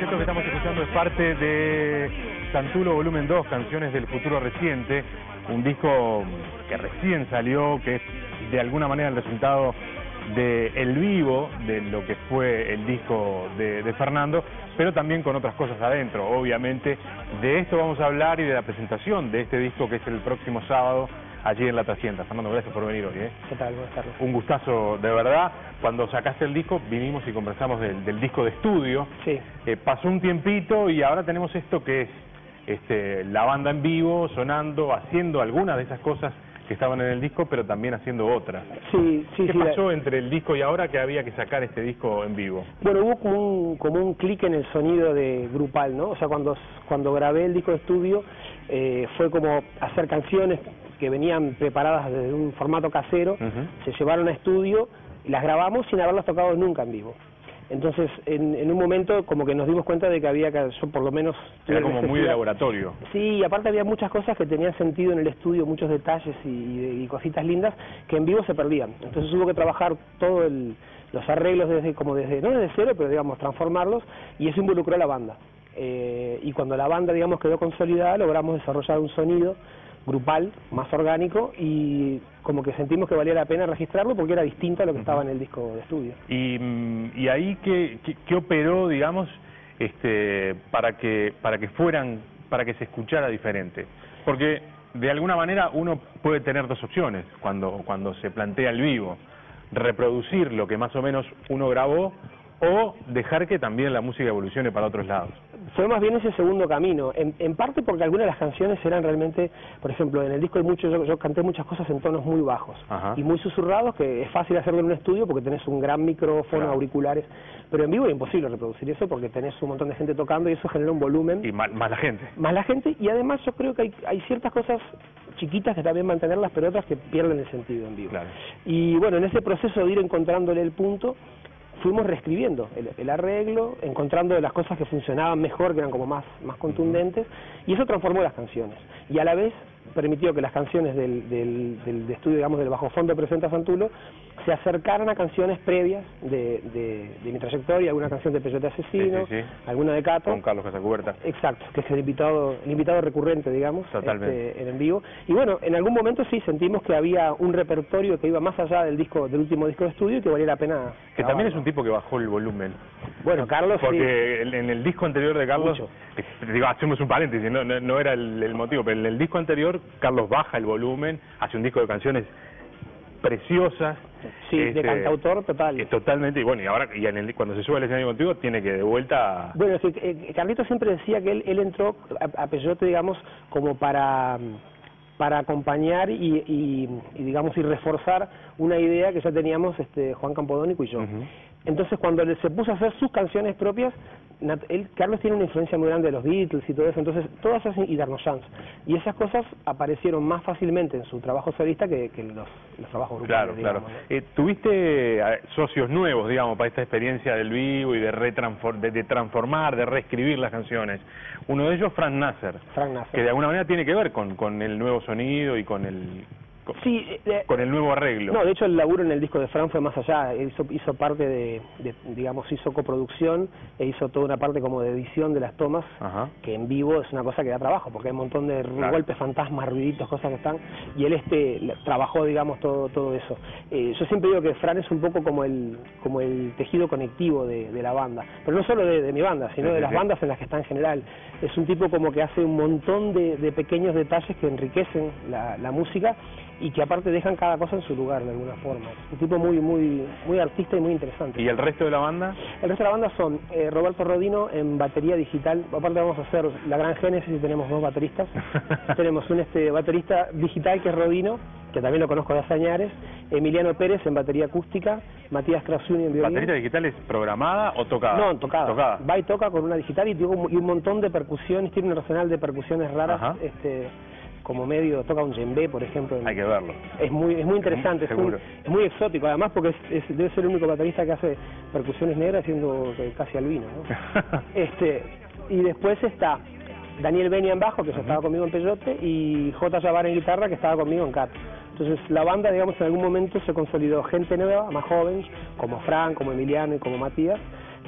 Esto que estamos escuchando es parte de Santulo Volumen 2, Canciones del Futuro Reciente, un disco que recién salió, que es de alguna manera el resultado de el vivo, de lo que fue el disco de Fernando, pero también con otras cosas adentro. Obviamente de esto vamos a hablar y de la presentación de este disco, que es el próximo sábado allí en La Trascienda. Fernando, gracias por venir hoy. ¿Qué tal? Buenas tardes. Un gustazo, de verdad. Cuando sacaste el disco, vinimos y conversamos del disco de estudio. Sí. Pasó un tiempito y ahora tenemos esto que es la banda en vivo, sonando, haciendo algunas de esas cosas que estaban en el disco, pero también haciendo otras. Sí. ¿Qué pasó entre el disco y ahora que había que sacar este disco en vivo? Bueno, hubo como un clic en el sonido de grupal, ¿no? O sea, cuando grabé el disco de estudio, fue como hacer canciones que venían preparadas desde un formato casero, se llevaron a estudio, las grabamos sin haberlas tocado nunca en vivo. Entonces, en un momento como que nos dimos cuenta de que había que, yo por lo menos... Era como muy de laboratorio. Sí, y aparte había muchas cosas que tenían sentido en el estudio, muchos detalles y cositas lindas que en vivo se perdían. Entonces hubo que trabajar todos los arreglos no desde cero, pero digamos transformarlos, y eso involucró a la banda. Y cuando la banda, digamos, quedó consolidada, logramos desarrollar un sonido grupal, más orgánico, y como que sentimos que valía la pena registrarlo porque era distinto a lo que estaba en el disco de estudio. Y ahí ¿qué operó, digamos, para que se escuchara diferente? Porque de alguna manera uno puede tener dos opciones cuando se plantea el vivo: reproducir lo que más o menos uno grabó, o dejar que también la música evolucione para otros lados. Fue más bien ese segundo camino, en parte porque algunas de las canciones eran realmente, por ejemplo, en el disco hay yo canté muchas cosas en tonos muy bajos. Ajá. Y muy susurrados, que es fácil hacerlo en un estudio porque tenés un gran micrófono, claro, auriculares, pero en vivo es imposible reproducir eso porque tenés un montón de gente tocando y eso genera un volumen. Y más la gente. Más la gente, y además yo creo que hay ciertas cosas chiquitas que está bien mantenerlas, pero otras que pierden el sentido en vivo. Claro. Y bueno, en ese proceso de ir encontrándole el punto, fuimos reescribiendo el arreglo, encontrando las cosas que funcionaban mejor, que eran como más contundentes, y eso transformó las canciones. Y a la vez permitió que las canciones del estudio, digamos, del Bajo Fondo Presenta Santulo, se acercaran a canciones previas de mi trayectoria, alguna canción de Peyote Asesino, sí. Alguna de Cato. Con Carlos Casacuberta. Exacto, que es el invitado recurrente, digamos, en vivo. Y bueno, en algún momento sí sentimos que había un repertorio que iba más allá del último disco de estudio y que valía la pena grabarlo. Que también es un tipo que bajó el volumen. Bueno, Carlos, porque sí, en el disco anterior de Carlos, hacemos un paréntesis, no era el motivo, pero en el disco anterior Carlos baja el volumen, hace un disco de canciones preciosas. Sí, de cantautor total. Totalmente, y bueno, cuando se sube al escenario contigo tiene que de vuelta... Bueno, sí, Carlito siempre decía que él entró a Peyote, digamos, como para acompañar y digamos, y reforzar una idea que ya teníamos Juan Campodónico y yo. Entonces, cuando se puso a hacer sus canciones propias, Carlos tiene una influencia muy grande de los Beatles y todo eso, entonces todas esas, y Darno Jans, y esas cosas aparecieron más fácilmente en su trabajo solista que los trabajos grupales. Claro. ¿Tuviste socios nuevos, digamos, para esta experiencia del vivo y de transformar, de reescribir las canciones? Uno de ellos, Frank Nasser, que de alguna manera tiene que ver con el nuevo sonido y con el nuevo arreglo. No, de hecho el laburo en el disco de Fran fue más allá, hizo parte digamos, hizo coproducción e hizo toda una parte como de edición de las tomas. Ajá. Que en vivo es una cosa que da trabajo, porque hay un montón de golpes fantasmas, ruiditos, cosas que están, y él trabajó, digamos, todo eso. Yo siempre digo que Fran es un poco como el tejido conectivo de la banda, pero no solo de mi banda, sino de las bandas en las que está en general. Es un tipo como que hace un montón de pequeños detalles que enriquecen la música y que aparte dejan cada cosa en su lugar de alguna forma. Un tipo muy artista y muy interesante. ¿Y el resto de la banda? El resto de la banda son Roberto Rodino en batería digital. Aparte vamos a hacer la gran génesis y tenemos dos bateristas. Tenemos un baterista digital que es Rodino, que también lo conozco de hace años, Emiliano Pérez en batería acústica, Matías Krasuni en violín. ¿Baterista digital es programada o tocada? No, tocada. Va y toca con una digital y un montón de percusiones, tiene un arsenal de percusiones raras. Ajá. Como medio, toca un djembe, por ejemplo. Hay que verlo. Es muy interesante, es muy exótico, además porque debe ser el único baterista que hace percusiones negras siendo casi albino, ¿no? Y después está Daniel Benia en bajo, que ya estaba conmigo en Peyote, y J. Yavar en guitarra, que estaba conmigo en Cat. Entonces la banda, digamos, en algún momento se consolidó gente nueva, más joven, como Fran, como Emiliano y como Matías,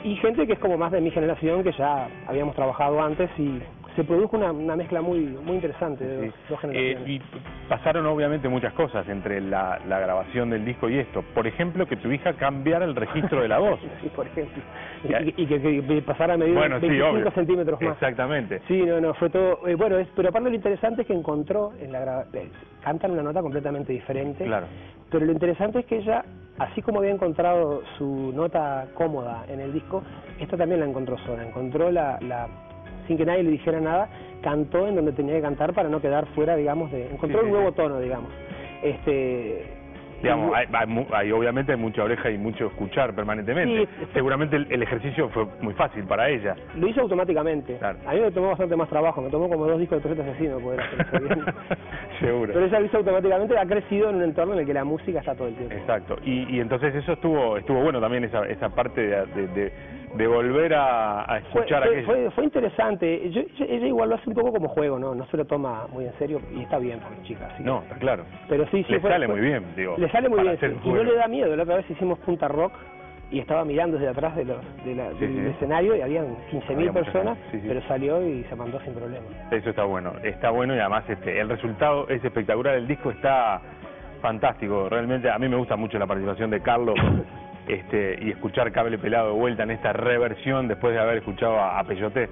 y gente que es como más de mi generación, que ya habíamos trabajado antes, y se produjo una mezcla muy interesante de dos generaciones. Y pasaron obviamente muchas cosas entre la grabación del disco y esto. Por ejemplo, que tu hija cambiara el registro de la voz. Sí, por ejemplo. Y que pasara a medir 25 centímetros más. Exactamente. Sí, no, fue todo... bueno, pero aparte lo interesante es que encontró en la grabación... Cantan una nota completamente diferente. Claro. Pero lo interesante es que ella, así como había encontrado su nota cómoda en el disco, esta también la encontró sola. Encontró sin que nadie le dijera nada, cantó en donde tenía que cantar para no quedar fuera, digamos, encontró un nuevo tono, digamos. Digamos, hay obviamente hay mucha oreja y mucho escuchar permanentemente. Sí, seguramente el ejercicio fue muy fácil para ella. Lo hizo automáticamente. Claro. A mí me tomó bastante más trabajo, me tomó como 2 discos de Torreta Asesino poder hacer eso bien. Seguro. Pero ella lo hizo automáticamente, ha crecido en un entorno en el que la música está todo el tiempo. Exacto. Y entonces eso estuvo bueno también, esa parte de volver a escuchar aquello. Fue interesante. Ella igual lo hace un poco como juego, ¿no? No se lo toma muy en serio y está bien porque chica. Así no, está claro. Pero sí, le sale muy bien, digo. Le sale muy bien, sí. Y no le da miedo. La otra vez hicimos Punta Rock y estaba mirando desde atrás del escenario y habían 15.000 personas, pero salió y se mandó sin problema. Eso está bueno y además el resultado es espectacular, el disco está fantástico. Realmente a mí me gusta mucho la participación de Carlos. Y escuchar Cable Pelado de vuelta en esta reversión después de haber escuchado a Peyote,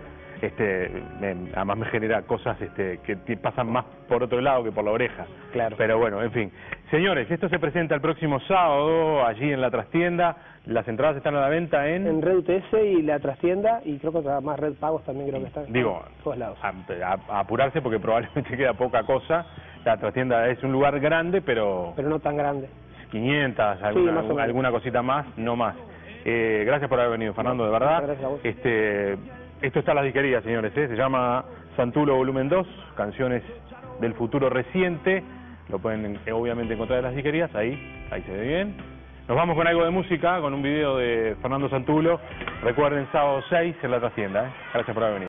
además me genera cosas que pasan más por otro lado que por la oreja. Claro. Pero bueno, en fin. Señores, esto se presenta el próximo sábado allí en la trastienda. Las entradas están a la venta en Red UTS y la trastienda, y creo que más Red Pagos también creo que están. Digo, en todos lados. A apurarse porque probablemente queda poca cosa. La trastienda es un lugar grande, pero no tan grande. 500, alguna cosita más, no más. Gracias por haber venido, Fernando, de verdad. Gracias a vos. Esto está en las disquerías, señores, se llama Santulo Volumen 2, canciones del futuro reciente. Lo pueden obviamente encontrar en las disquerías, ahí se ve bien. Nos vamos con algo de música, con un video de Fernando Santulo. Recuerden, sábado 6 en la trastienda. Gracias por haber venido.